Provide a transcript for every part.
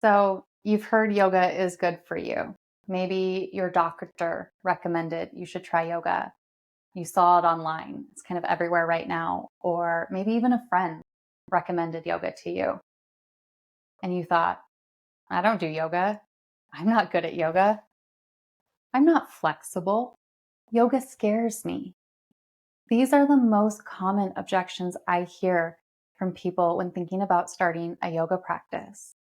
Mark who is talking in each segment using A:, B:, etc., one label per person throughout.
A: So you've heard yoga is good for you. Maybe your doctor recommended you should try yoga. You saw it online. It's kind of everywhere right now. Or maybe even a friend recommended yoga to you. And you thought, I don't do yoga. I'm not good at yoga. I'm not flexible. Yoga scares me. These are the most common objections I hear from people when thinking about starting a yoga practice.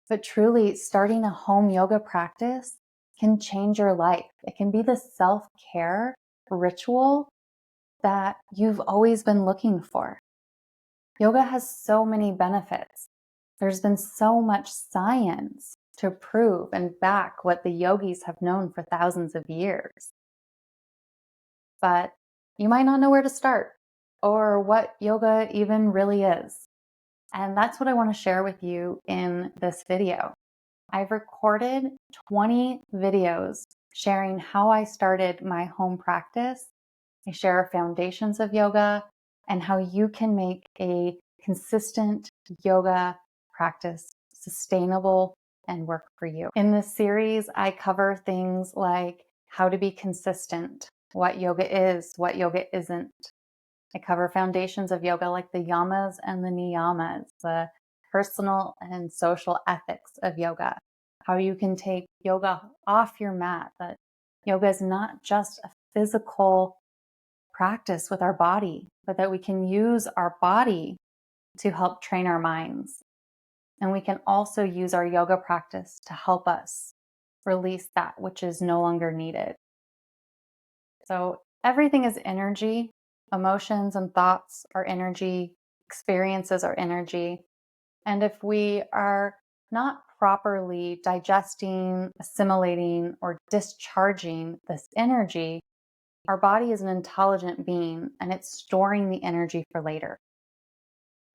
A: But truly, starting a home yoga practice can change your life. It can be the self care ritual that you've always been looking for. Yoga has so many benefits. There's been so much science to prove and back what the yogis have known for thousands of years. But you might not know where to start or what yoga even really is. And that's what I want to share with you in this video. I've recorded 20 videos sharing how I started my home practice. I share foundations of yoga and how you can make a consistent yoga practice sustainable and work for you. In this series, I cover things like how to be consistent, what yoga is, what yoga isn't. I cover foundations of yoga like the Yamas and the Niyamas, the personal and social ethics of yoga, how you can take yoga off your mat, that yoga is not just a physical practice with our body, but that we can use our body to help train our minds. And we can also use our yoga practice to help us release that which is no longer needed. So everything is energy. Emotions and thoughts are energy. Experiences are energy. And if we are not properly digesting, assimilating, or discharging this energy, our body is an intelligent being and it's storing the energy for later.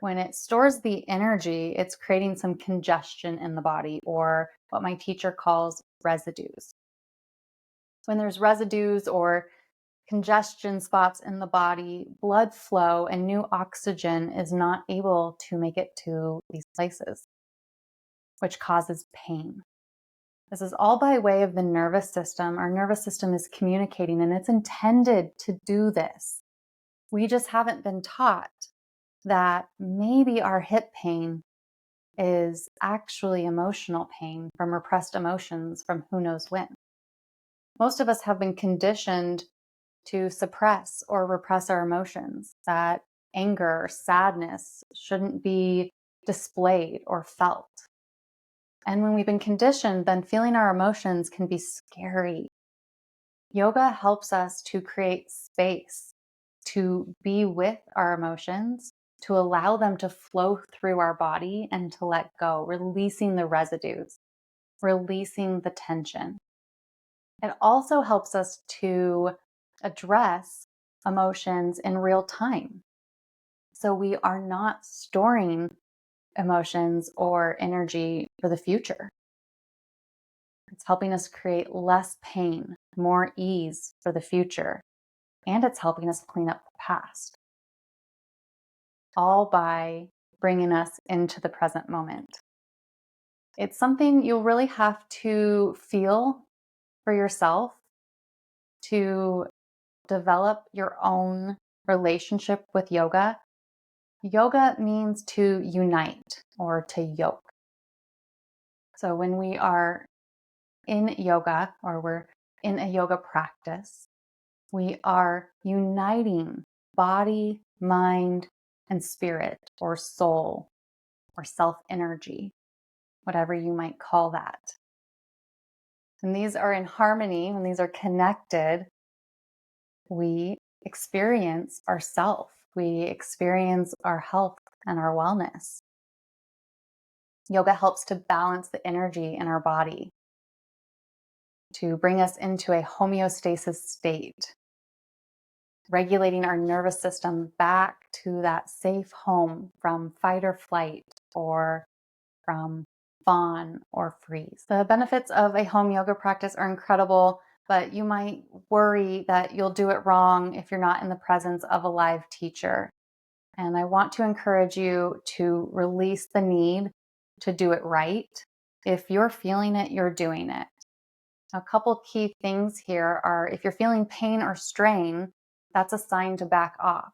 A: When it stores the energy, it's creating some congestion in the body, or what my teacher calls residues. When there's residues or congestion spots in the body, blood flow and new oxygen is not able to make it to these places, which causes pain. This is all by way of the nervous system. Our nervous system is communicating and it's intended to do this. We just haven't been taught that maybe our hip pain is actually emotional pain from repressed emotions from who knows when. Most of us have been conditioned to suppress or repress our emotions, that anger or sadness shouldn't be displayed or felt. And when we've been conditioned, then feeling our emotions can be scary. Yoga helps us to create space to be with our emotions, to allow them to flow through our body and to let go, releasing the residues, releasing the tension. It also helps us to address emotions in real time. So we are not storing emotions or energy for the future. It's helping us create less pain, more ease for the future, and it's helping us clean up the past, all by bringing us into the present moment. It's something you'll really have to feel for yourself to develop your own relationship with yoga. Yoga means to unite or to yoke. So when we are in yoga or we're in a yoga practice, we are uniting body, mind, and spirit or soul or self energy, whatever you might call that. When these are in harmony, when these are connected, we experience ourself, we experience our health and our wellness. Yoga helps to balance the energy in our body, to bring us into a homeostasis state, regulating our nervous system back to that safe home from fight or flight or from fawn or freeze. The benefits of a home yoga practice are incredible, but you might worry that you'll do it wrong if you're not in the presence of a live teacher. And I want to encourage you to release the need to do it right. If you're feeling it, you're doing it. A couple key things here are if you're feeling pain or strain, that's a sign to back off.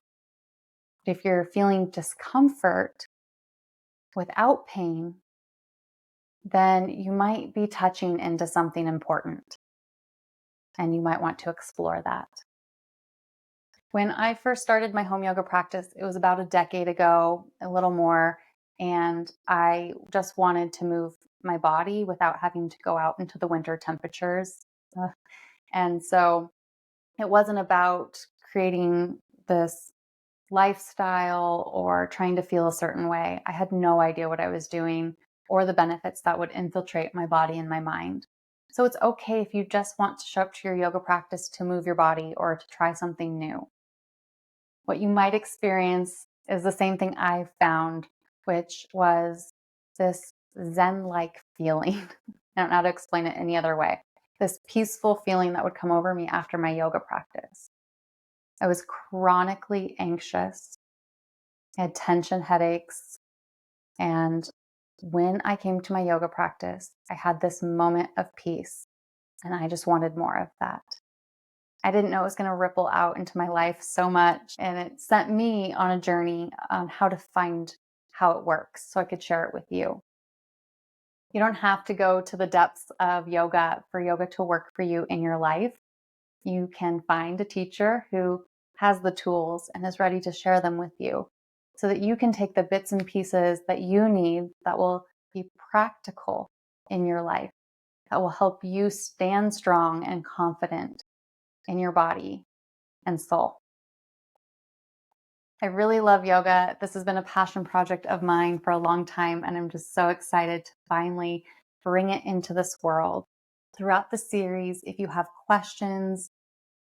A: If you're feeling discomfort without pain, then you might be touching into something important and you might want to explore that. When I first started my home yoga practice, it was about a decade ago, a little more, and I just wanted to move my body without having to go out into the winter temperatures. Ugh. And so it wasn't about creating this lifestyle or trying to feel a certain way. I had no idea what I was doing or the benefits that would infiltrate my body and my mind. So it's okay if you just want to show up to your yoga practice to move your body or to try something new. What you might experience is the same thing I found, which was this Zen like feeling. I don't know how to explain it any other way. This peaceful feeling that would come over me after my yoga practice. I was chronically anxious. I had tension headaches. And when I came to my yoga practice, I had this moment of peace. And I just wanted more of that. I didn't know it was going to ripple out into my life so much. And it sent me on a journey on how to find how it works so I could share it with you. You don't have to go to the depths of yoga for yoga to work for you in your life. You can find a teacher who has the tools and is ready to share them with you so that you can take the bits and pieces that you need that will be practical in your life, that will help you stand strong and confident in your body and soul. I really love yoga. This has been a passion project of mine for a long time, and I'm just so excited to finally bring it into this world. Throughout the series, if you have questions,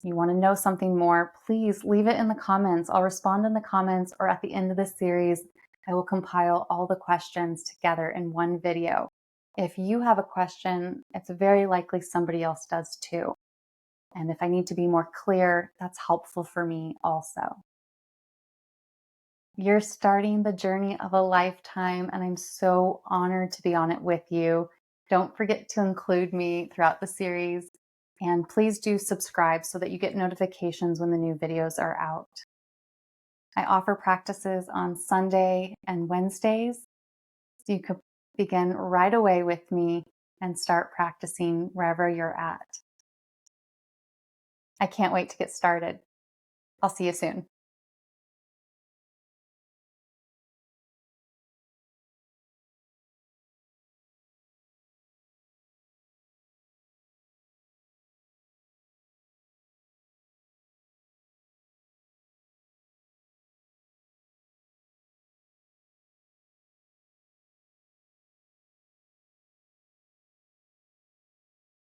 A: you want to know something more, please leave it in the comments. I'll respond in the comments, or at the end of the series, I will compile all the questions together in one video. If you have a question, it's very likely somebody else does too. And if I need to be more clear, that's helpful for me also. You're starting the journey of a lifetime, and I'm so honored to be on it with you. Don't forget to include me throughout the series, and please do subscribe so that you get notifications when the new videos are out. I offer practices on Sunday and Wednesdays, so you could begin right away with me and start practicing wherever you're at. I can't wait to get started. I'll see you soon.